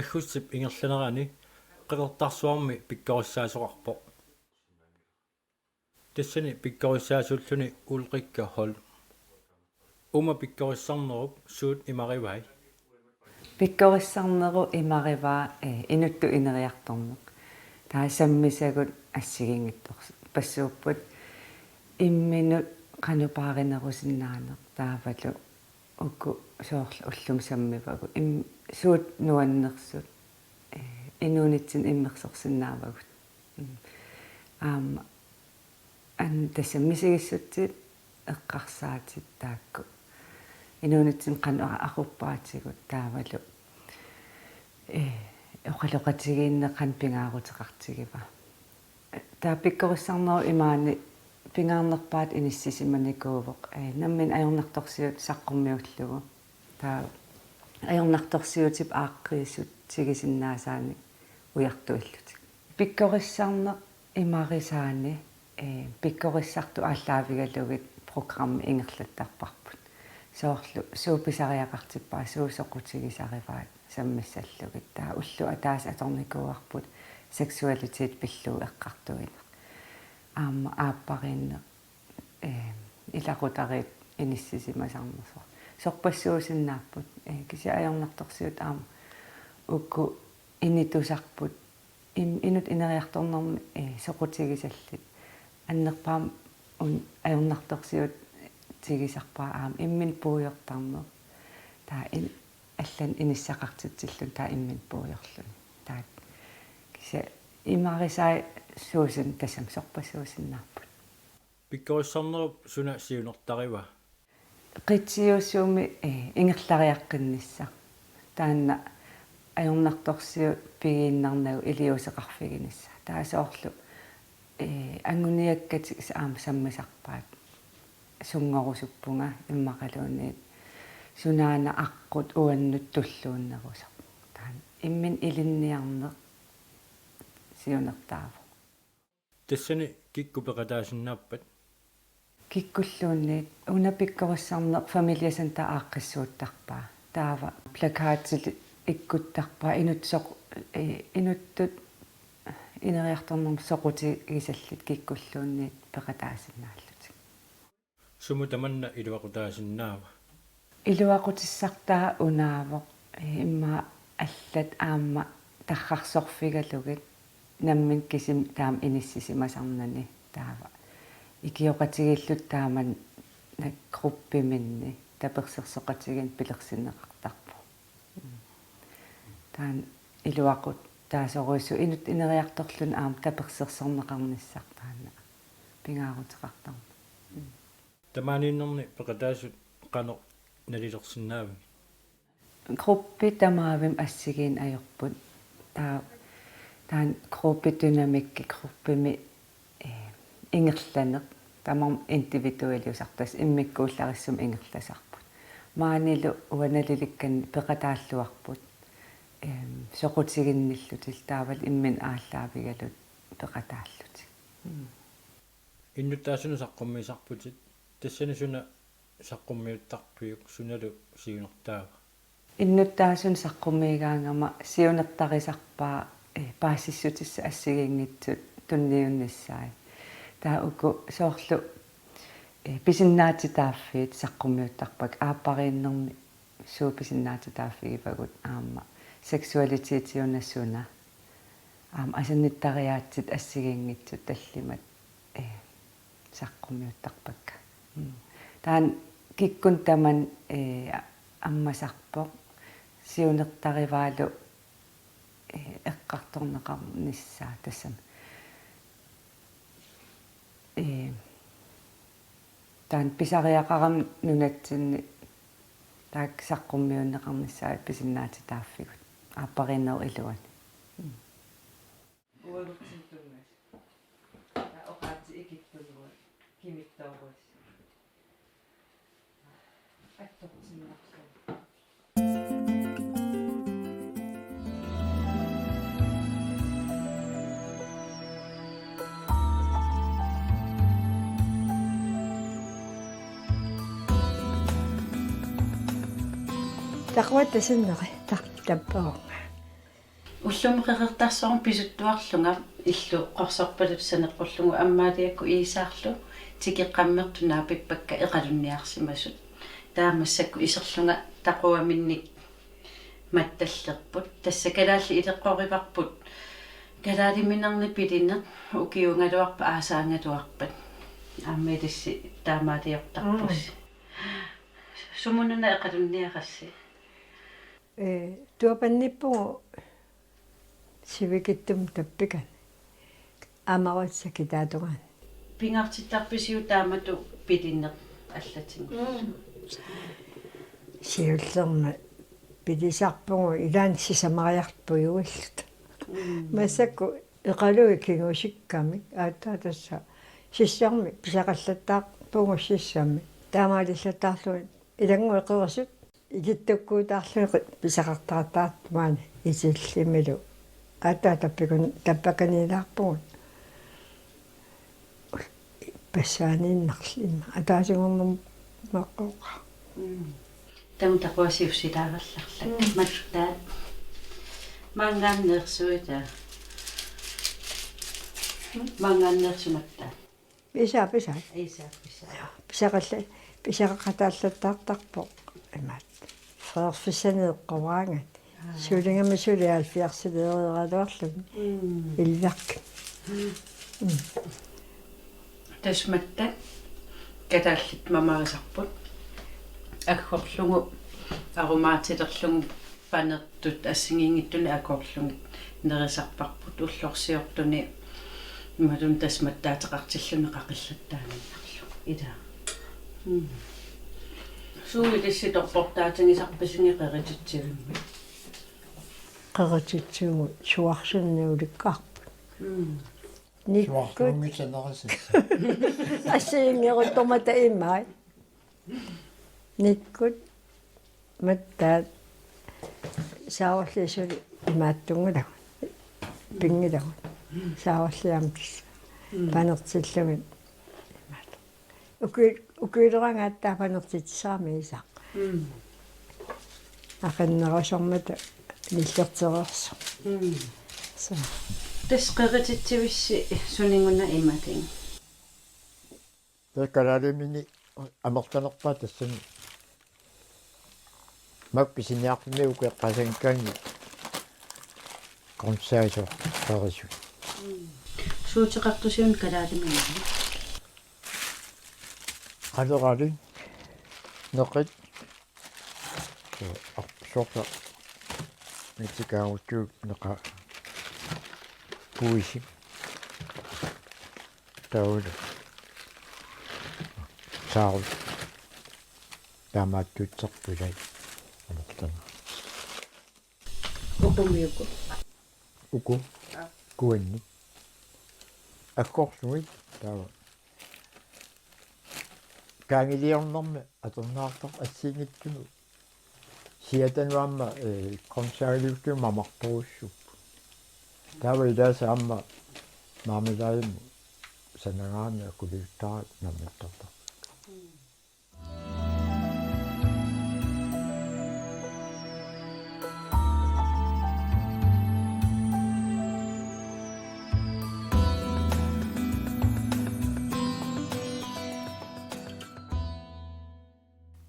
аггуссип ингерланерани qeqertarsuarmi pikkorissaasuqarpo тассани pikkorissaasulluni Ulrikka Holm ума pikkorissarnerup suut имаривай Pikkorissarneru imarivaa inuttu ineriartorneq taassammisagут ассигингиттор пассууппут имминут qanupaaринерусиннааneq таавалу укку соорлу уллум саммивагу суут нуаннерсут инуунитсин иммерсорсиннаавагут ан тассаммисигиссутсит эққарсаатит таакку инуунитсин qanu aquppaatигут таавалу оқалоқатигииннеқан пингаарутеқартигива таа пиккориссарнеру имаани пингаарнерпаат иниссисиманикуувоқ наммин ajornartorsiut саққуммиуллугу таа ajornartorsiutip ааққииссут сигисиннаасаани уяртуиллутик пиккориссарнеқ имарисаани пиккориссарту ааллаавигалугит программи ингерлаттарпарпут соорлу сууписариақартиппаа суусоқутигисариваат саммиссаллугит таа уллу атаас аторникууарпут сексуалитет пиллуу эққартуина ааппаринне илақутарит иниссисимасарнерсо сорпассуусиннааппут киси ajornartorsiut аама укку инитусарпут инут инериарторнерми соқутигисаллит аннерпаам ajornartorsiut тигисарпаа аама иммин пууйортарнер таа аллан иниссақартитсиллун таа иммин пууйорлун таа киса имарисай суусин тассам сорпассуусиннаарпут pikkorissarnerup suna siunертарива qitsиусууми ингерлариаққиннисса таанна ajornartorsiut пигииннарнагу илиусеқарфигинисса таасоорлу ангуниаккати аама саммисарпаат сунгорусуппунга иммақалуунниит сунаана аққут уаннут туллууннерусо таан иммин илинниарнеқ сиунертаава тассани киккупеқатаасиннааппат киккуллуунниит унапиккориссарнеқ фамилиасанта ааққиссууттарпаа таава плакаатили иккуттарпаа инутсоқ инуттут инериарторнерм соқутигисаллит киккуллуунниит пеқатаасиннааллутик суму таманна илуақутаасиннаава илуақутиссартаа унаавоқ имма аллат аама таррарсорфигалугит наммин кисим таам иниссисимасарнани таава икиоқатигиллут тааман нак группиминни таперсерсоқатигин пилерсиннеқартарпу таан илуақут таасоруиссу инут инериарторлун аама таперсерсорнеқарниссартаана пингаарутеқартарма тамааниннерни пеқатаасут қано налилерсиннаава группи тамаавим ассигиин ajorput таан группи динамикки группими ингерланеқ тамам индивидуалиусартас иммиккууллариссум ингерласарпут маанилу уаналиликкан пеқатааллуарпут соқутигинниллутил таавал иммин ааллаавигалут пеқатааллутик иннутаасуна саққуммисарпутит тассани суна саққуммиуттарпиук суналу сиунертаава иннуттаасун саққуммигаангама сиунертарисарпаа паассиссутисса ассигингитсут тунниунниссаи таа уку соорлу писиннаатитааффиит саққуммиуттарпак ааппарииннерми сууписиннаатитааффигипагут аама сексуалитетиунассуна аама асанниттариаатсит ассигингитсут таллимат саққуммиуттарпакка таан киккун таман аммасарпоқ сиунертариваалу эққарторнеқарниссаа тассам таан писариақарам нунатсинни таак саққуммиуннеқарниссаа писиннаатитааффигут ааппариннер илуани уалутсинтунгас оқаати икиттулуа кимиттаурус аттортиннарсуу тақуат тасиннери таппаорна уллумеқеқертарсорум писуттуарлунга иллу қорсорпалут санеққуллугу аммаалиакку иисаарлу тикеққаммертунаа пиппакка эқалунниарсимасут таамассакку исерлунга тақуаминник матталлерпут тассакалаалли илеққориварпут калаалиминарни пилинеқ укиунгалуарпа аасаангалуарпат ааммилисси таамаалиортарпус сумунуна эқалунниарасси туапанниппугу сивикиттум таппикан амаратсаки таатугаан пингартиттарписиу таамату пилинеқ аллатин сиуллерма пилисарпугу илаан сисамариарпуйуиллут массакку эқалуи кингусикками аатаатасса сиссарми писақаллаттаарпугу сиссами таамаалиллаттаарлуи илангуэқерсут игиттуккуутаарлуи писақартаратаат маани исиллимилу аатаатаппикун таппаканилаарпугут пассаанииннарлимма атаасигуммум маққоqa там тақуасиуссилааралларлак маттаат мангааннерсуита мангааннерсуматта писа иса писақалла писақақатааллаттаартарпо имаат ферфисанеэққораангат суулингама сулиалфиарсилеэраалуарлу илварк тасматта катааллит мамаасарпут аккорлугу арумаатилерлугу панертут ассигингиттуни аккорлугу нерисарпарпут уллорсиортуни ималун тасматтаатеқартиллуни қақиллаттааниннарлу ида суилисситорпортаатингисарпасингеқерититсивимми қератитсугу суарсунниуликкаарпут никкут ассиингеруттормата иммай никкут маттаат сааварлисули имааттунгулагу пингилагу сааварлиамтис панертиллугит имаат укуилерангааттаа панертитсаами исаа ақиннерасормата ниллертерерсо са тасқерититсивисси сунингуна иматин такалалимини амертанерпаа тассани макписиниарпими укеққасанкаанги консаасо парису суутеқартусиун калаалимини алерали неқит арпсорта митикаутtuu неқа пуиси таул саул тамааттутсерпулай амертана укумиуку уку куанни аккорсуит таа кангилиорнэрми атернаартар ассигиттуну сиатануамма консаалиутту мамарторуссуп таава илааса амма маамилаиму санагаана кулиуттарат намматтарта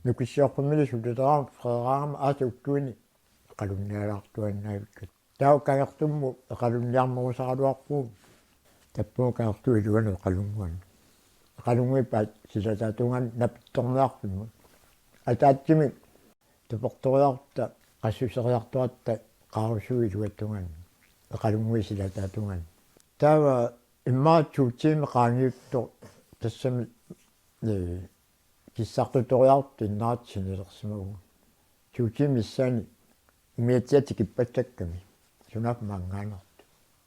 нукиссиорпамили суллутарам фреераарма ааса уккуини qalunnialaartuannaavиккат таа кагартумму эқалунниарнерусаралуарпуу таппуу кагарту илуану эқалунгуан эқалунгуиппаат силатаатунган напитторнеарпиммут атаатсими тупорториарта qassусериартуатта qaarussui илуаттунган эқалунгуи силатаатунган таава иммаатсуутсиими qaangiutto тассами киссартуториарти иннаат синилерсимагу чуутимиссаани имиатсиати киппаттакками сунап мангаанерт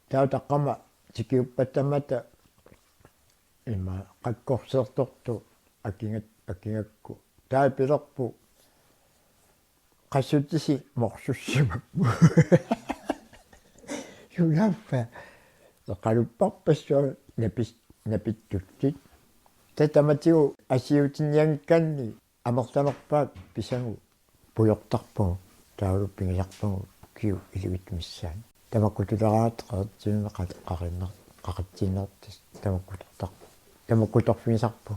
таа таққама тикиуппаттамата имма қаккорсерторту акингакку таа пилерпу qassutisi morsussимаппу сунаппа эқалуппарпассуа напиттуттит татаматиу асиутинниангикканни амертанерпаат писангу пуйортарпугу таалуппингисарпугу киу илуитмиссаан тамаккутулераатеқартимме қақатсиннартис тамаккуторфигисарпу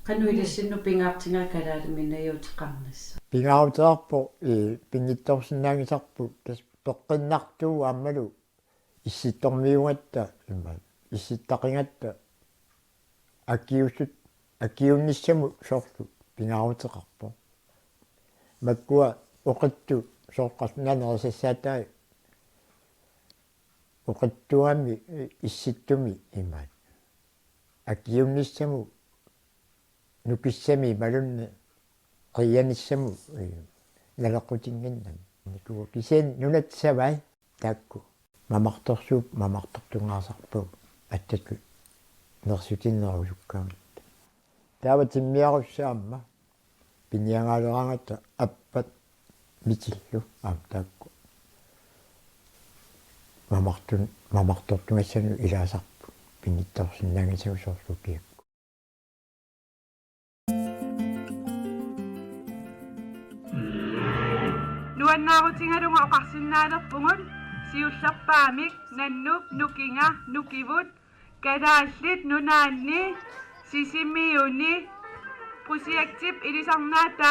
кануилиссинну пингаартингаа калаалимина юутеқарнасса пингаарутеарпо пингиттόρсинаангисарпу тас тоққиннартуу ааммалу исситтормиугатта имма исситтақингатта акиунниссаму соорлу пингаарутеқарпо маккуа оқатту соорқарнанерисассаатаа оқаттуами исситтуми имма акиунниссаму нукиссами малунни қияниссаму налаққутингиннам никуа кисен нунатсавай таакку мамартортунгаарсарпу аттаку нерсутиннерусуккаамат таава тиммиаруссаамма пиниангаалерангата аппат митиллу таакку мамартортунгассану илаасарпу пиниттарсиннаангисагу соорлукиак Nuannaarutingalunga oqarsinnaanerpungut siullerpaamik nannup nukinga nukivut kalaallit nunaanni sisimiuni projektip ilisarnaata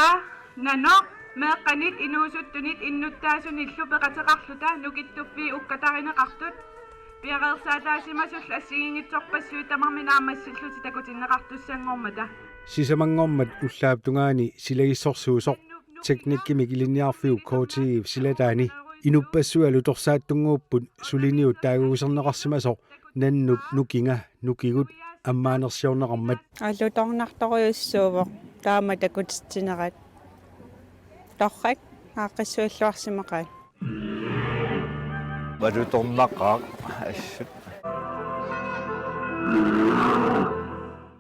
nanoq meeqqanit inuusuttunit innuttaasunillu peqateqarluta nukittuffi ukkatarineqartut piaqeersaataasimasul assigingitsorpassui tamarminaammassilluti takutinneqartussanngormata sisamangormat ullaaptungaani silagissорсуусоқ teknikkimik iliniarfiu kootigiv silataani inupassualu torsaattunguupput suliniut taaguuserneqarsimasoq nannup nukinga nukigut аммаанерсиорнеқармат аллуторнарторюссууво таама такутитсинерат торрак ааққиссуаллуарсимақат валуторнақаа ассут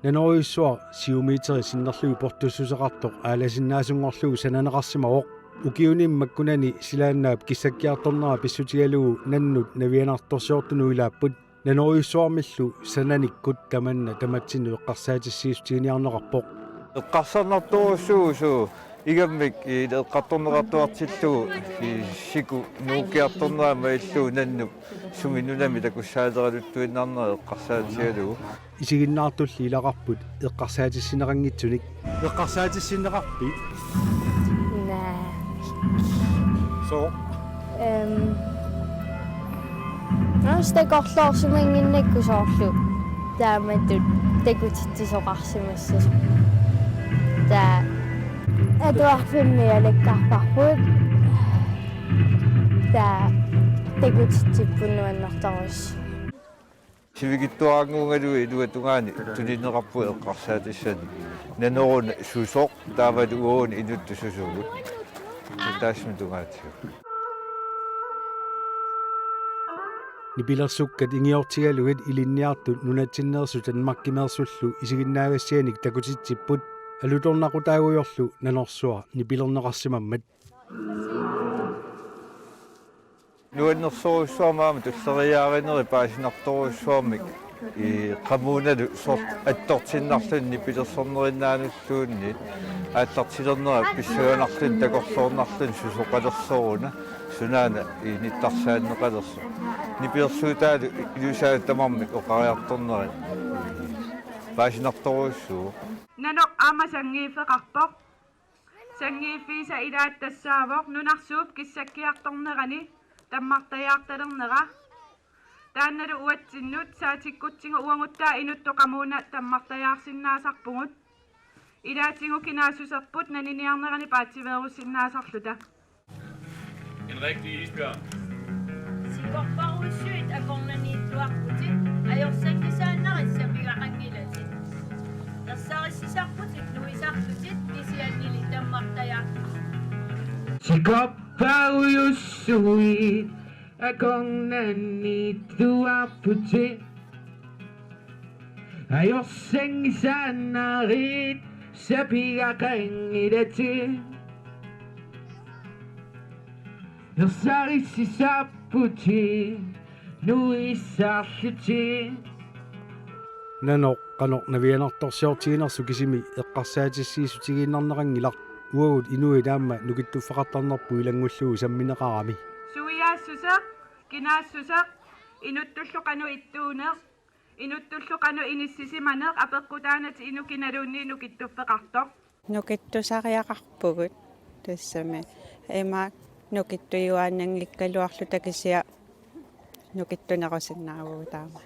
нанеруйуссуа сиумиитери синнерлуги портуссусеқартоқ ааласиннаасунгорлугу сананеқарсимаоқ укиуниммаккунани силааннаап киссаккиарторнера писсутигалугу наннут навианарторсиортуну илааппут нанеруйуссуармиллу сананиккут таманна таматсину эққарсаатиссиистигиниарнеқарпоқ эққарсарнартуруссуусу игаммик эққарторнеқартуартиллугу сику нуукиарторнераама иллуу наннуп суминунами такуссаалералуттуиннарнера эққарсаатигалугу исигиннаартулли илақарпут эққарсаатиссинеқангитсуник эққарсаатиссинеқарпи со Астакорлоорсумангиннакку соорлу тааматут такутитсисоқарсимассас таа адуарфиммиалеккарпарпут таа такутитсиппуннуаннартарус сивигиттуаангунгалуи илуатунгаани тулинеқарпу эққарсаатиссани нанеруна сусоқ таавалу уун инутту сусугут таасми тунгаатиу нипилерсуккат ингиортигалугат илинниартут нунатсиннерсу танмаккимерсуллу исигиннаагассианик такутитсиппут алуторнақутаагуйорлу нанорсуа нипилернеқарсимаммат нуаннерсоруссуармаама туллериааринери паасинарторуссуармик и qammuunalu sort attортиннарлун нипилерсорнериннаануллуунни ааттартилернера писсуанарлун такорлоорнарлун сусоқалерсоруна сунаана и ниттарсааннеқалерсу нипилерсуутаалу илусаат тамармик оқариарторнери паасинарторуссуу Nanok ama sangiifeqarpoq sangiifiisa ilaattassaawoq nunarsuup kissakkiartornerani tammartajaartalernera taannalu uatsinnut saatikkutsingu uanguttaa inuttu qamuuna tammartajaarsinnaasarpungut ilaatingu kinaasusserput naniniarnerani paatsiveerusinnaasarluta En rigtig isbjørn. Sikkorparuissuit akornaniittuarputit ajorsangisaannarissapigaqangilatit тассарissisarputit nuisarlutit kisiannili tammartaja Sikkorparuissuit akornaniittuarputit ajorsangisaannarit sapigaqangilatit Yassarissisarputit nuisarlutit нано qanoq navianartorsiortiginersu kisimi eqqarsaatissiisutigiinnarnerangilaq uagut inui taamma nukittuffaqartarnerpu ilangullugu sammineqarami Suiaassusa kinaasusaq inuttulluqanu ittuuneq inuttulluqanu inississimaneq apeqqutaanati inukinaluunni nukittuffeqartoq nukittusariaqarpugut тассами имаак нукиттуюааннангиккалуарлу такисиа нукиттунерусиннаагуу таама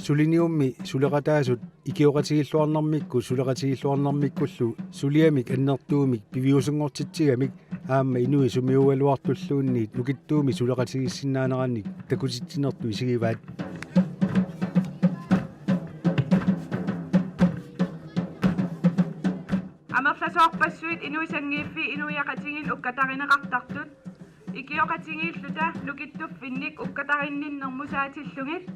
сулиниумми сулеқатаасут икиоқатигиллуарнармикку сулеқатигиллуарнармиккуллу сулиамик аннертуумик пивиусунгортитсигамик аама инуи сумиуалуартуллуунниит нукиттууми сулеқатигиссиннаанеранник такутитсинерту исигиваат амерласоорпассуит инуисангииффи инуиақатигил уккатаринеқартартут икиоқатигииллута нукиттуффинник уккатаринниннэрмусаатиллугит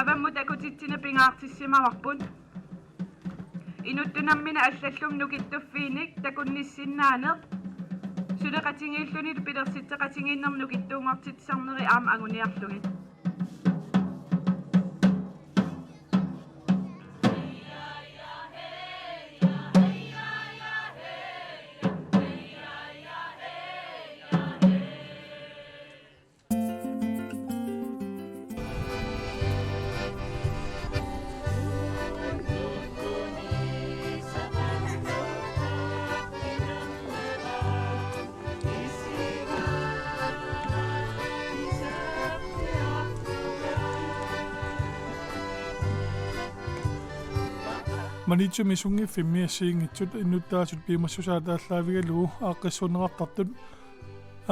авамму такутитсина пингаартиссимаварпут инуттунаммина аллаллум нукиттуффииник такунниссиннаанеқ сулеқатигииллунил пилерситсеқатигииннер нукиттуунгортитсарнери аама агуниарлугит Manitsumi sungi fimmi siingitsut innuttaasut piimassusaataallaavigaluu aaqqissuunerartartut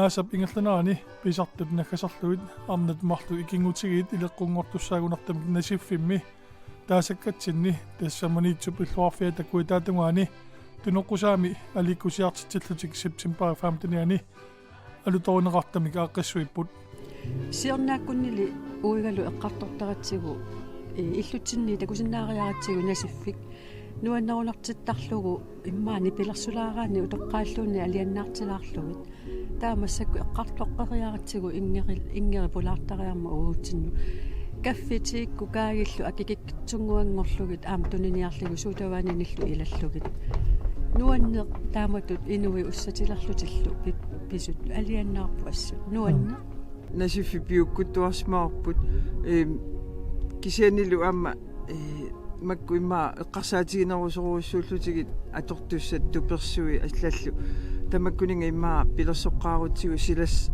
aasap ingallanaani pisartut nakasarluit arnat marlu ikingutigiit ileqqungortussaagunartamik nasiffimmi taasakkatinni tassamanitsup illuarfia takuitaatungaani tunoqqusaami alikkusiartitsillutik september 15 alutorinerartamik aaqqissuipput siornaakkunnili uigalu eqqartortaratsigu иллутсинни такусиннаариаратсигу насиффик нуаннерунартиттарлугу иммаани пилерсулаараани утоққааллуунни алианнаартилаарлугит таамассакку эққартлоққериаратсигу ингери пулаартариарма уутсинну каффитиикку каагиллу акикиккитсунгуангорлугит аама туниниарлигу суутавааниниллу илаллугит нуаннеқ тааматут инуи уссатиларлутиллу писут алианнаарпу ассут нуанне насиффи пиуккуттуарсмаарпут кисианилу аама макку имма эққарсаатигинерусоруссууллутигит атортуссат туперсуи аллаллу тамаккунинга имма пилерсоққаарутсигу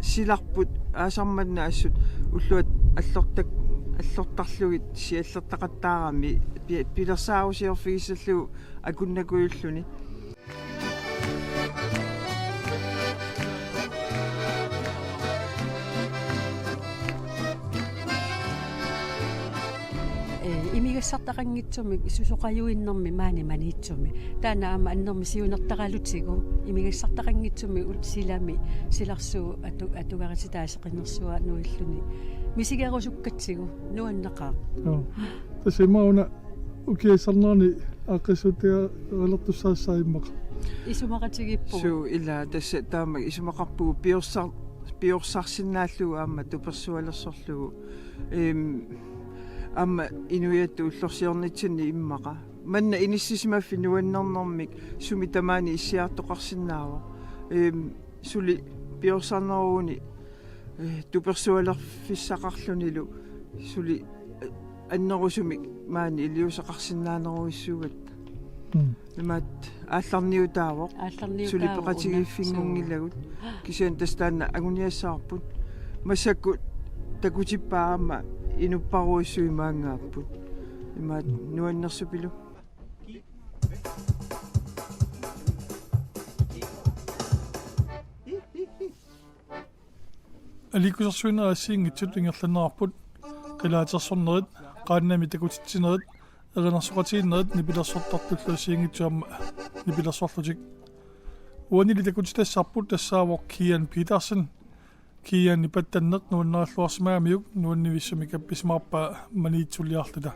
силарпут аасарманна ассут уллуат аллортарлугит сиаллертақаттаарами пилерсаарусиорфигиссаллугу акуннакуйуллуни имигассартақангитсумик сусоқаюиннэрми маани маниитсуми таана аама аннэрми сиунертаралутигу имигассартақангитсуми силами силарсуу атугариситаасеқинерсуа нуиллуни мисигерусуккатсигу нуаннеқаа тасимауна укиасарнерни аққиссутиа алертуссаассаиммақ исумақатигиппу су ила тасса таама исумақарпугу пиорсарсинааллугу аама туперсуалерсорлугу amma inuiattu ullorsiornitsinni immaqa manna inissisimaffi nuannernermik sumi tamaani issiartoqarsinnaawa suli piorsaneruuni tupersualerfissaqarlunilu suli annerusumik maani iliusaqarsinnaaneruissuugat imat aallarniutaavoq suli peqatigiffingungillagut kisian tastaanna aguniassaarput massakku takutippaama инуппаруиссуимаангааппут имаат нуаннерсупилу аликусерсуинерассиингитсут ингерланнерарпут qilaatersornerит qaannami takutitsineret ernersuqatiineret nipilерсортартуллу сиингитсуамма нипилерсорлутик уанили такутитассарпут тассаавоқ Kian Petersen Kian ipattanneq nuanneralluarsimaamiuk nuannivissumi kappismaarpa maniitsulliarluta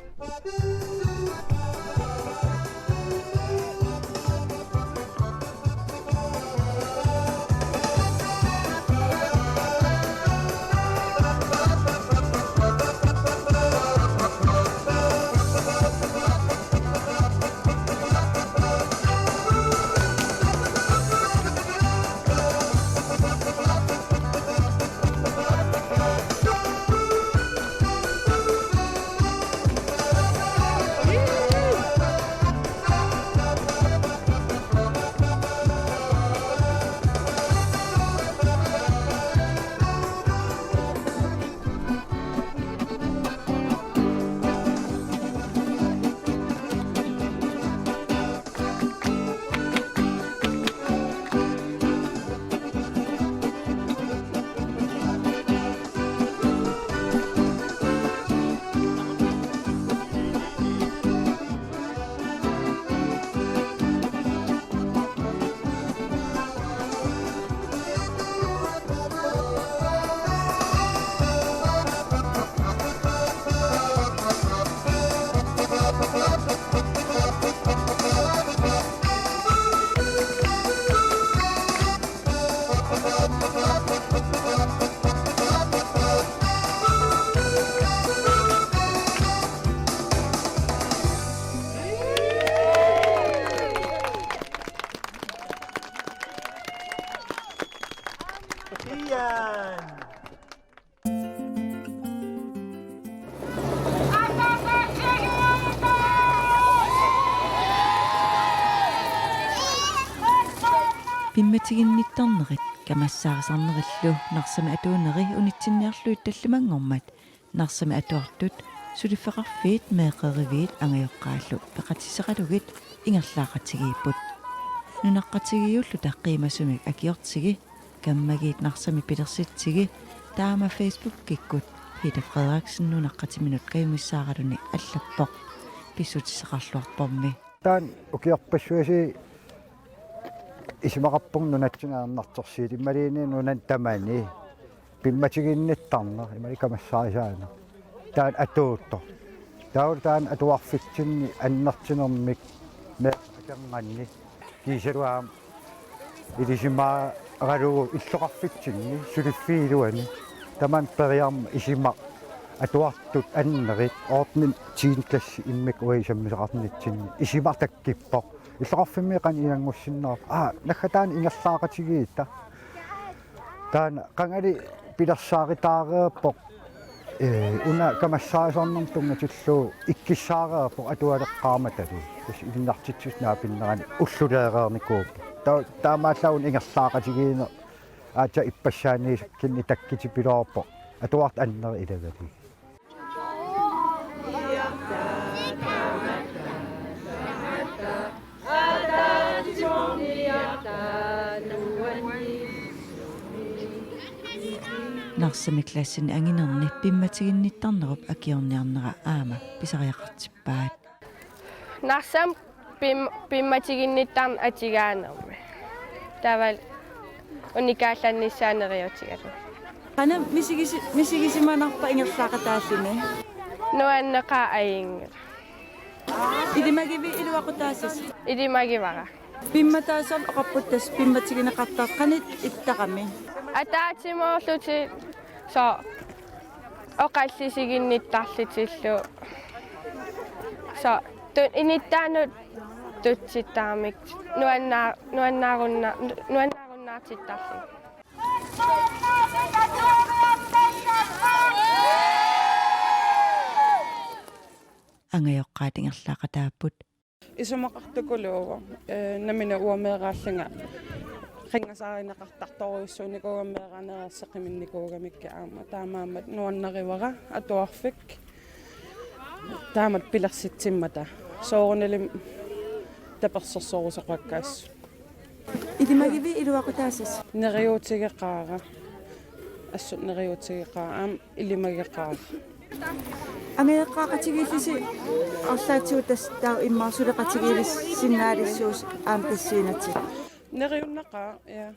пимматигинниттарнерит камассаарисарнериллу нарсама атуунери унитсинниарлуит таллимангормат нарсама атуартут сулиффеқарфиит меэққеривиит ангайоққааллу пеқатиссеқалугит ингерлаақатигииппут нунаққатигиуллу таққиимасумик акиортиги каммагиит нарсами пилерситсиги таама фейсбук киккут Peter Frederiksen нунаққатиминут каюмиссааралуни аллаппоқ писсутисеқарлуарпорми таан укиорпассуаси исимақарпур нунатсинаарнарторсиит иммалиини нунан тамани пимматигинниттарнер имали камассаарисаана таан атуутто таан атуарфитсинни аннартинермик меққанганни кисалуаам илисимаа агалугу иллоқарфитсинни сулиффиилуани таман периарма исима атуартут аннерит оортмин тиинкласси иммик уисаммисақарнитсинни исимартаккиппо иллоқарфиммиқан иангуссиннаа нахатаан ингерлаақатигиита таан қангали пилерсааритаареэппо уна камассаасарнам тунгатиллуу иккиссаареэппо атуалеққааматали тас илиннартитсуснаа пиннерани уллулеереерникууп таамааллаун ингерлаақатигиине аача иппассааниисаккинни таккити пилоорпо атуарт аннери илагали нарсами классин ангинерни пимматигинниттарнеруп акиорниарнера аама писариақартиппаат нарсам пимматигинниттарн атигаанерми тавал уникаалланниссаанериутигалу Qana misigisimanarpa ingerlaaqataalluni нуаннеқаа аингер Idimagиви илуақутаассас идимагивара пимматаасар оқарпуттас пимматигинеқартаа qanit иттақами атаатимоорлути со оқаллисигинниттарлитиллу со тун иниттаанут тутситтаамик нуаннааруннаартиттарли ангайоққаат ингерлаақатааппут исумақартукулууга намина уамеерааллага рингасааринеқартарторуйссууникуугамеераанерассеқиминникуугамикка аама таамаамат нуаннаривара атуарфик таамат пилерситсиммата соорунилим таперсерсорусеқаккаас идимагиви илуақутаассас нериутигеқаара ассут нериутигеқаа аам илимагеқаара амеэққаақатигииллиси арлаатиутас таа иммаарсулеқатигииллис синнаалиссуус аам тассиинати нериуннақаа я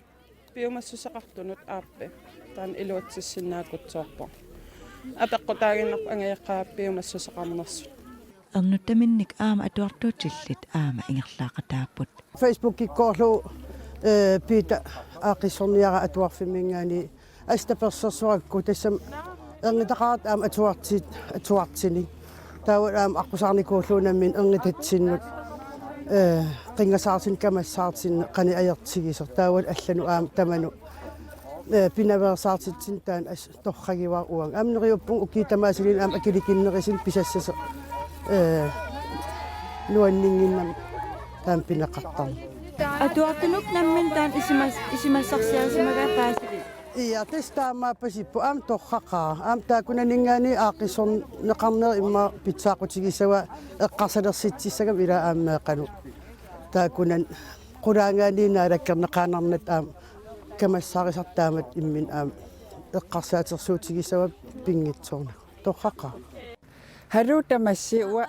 пиумассусеқартунут ааппе таан илуатсиссиннаакутсоорпо апеққутаагиннарп ангаяққаа пиумассусеқарнерсу эрнуттаминник аама атуартуутиллит аама ингерлаақатааппут Facebook киккоорлу пита аақиссорниара атуарфимингаани астаперсерсуакку тассам эрнитақаат аама атуартини таава аама аққусаарникууллуунаммин эрнитатсиннут qingasaartin kamassаарtin qani ajertigisер taawal allanu aam tamanu pinaversaartitsin taan as torragivar uang amneriuppung ukitamaasirin aam akilikinnerisin pisassasa nuanninginnam taam pinaqartar атуартунук наммин таан исимассарсиарисимагаа паасили iya testaamaapasippu aam torraqaa aam taakunaninggaani aaqissorn neqarner imma pitsaaqutigissawa eqqarsalersiitsissagam ila aammeeqanu taakunan qulaangaaniina alakkerneqaanarnat aam kamassaarisartaamat immin aam eqqarsaatersuutigissawa pingitsorna torraqaa halutamassi wa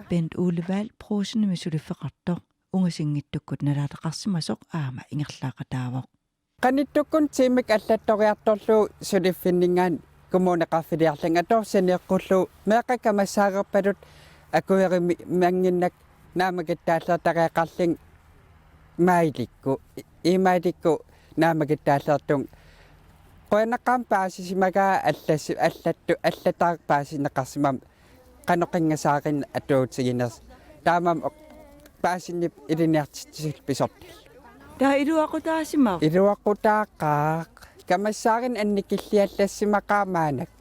Bent Uleval prosene med sulifeqartor ungasingittukkut nalaataqarsimasoq aama ingerlaaqataavoq qanittukkun tiimik allattoriartorlu suliffinningaan kumuneqarfiliarlanga torsaniiqqullu meeqakamassaaqerpalut akuerimi manginnak naamagittaallertaqeeqarling mailikku imailikku naamagittaallertung qoyanaqaam paasisimagaa allataarpaasineqarsimam qanoqingasaaqin atuutiginers taamam paasinip iliniartitsil pisortal таа илуақутаасимаа илуақутааққаа камассаарин анникиллиаллассимақаамаанак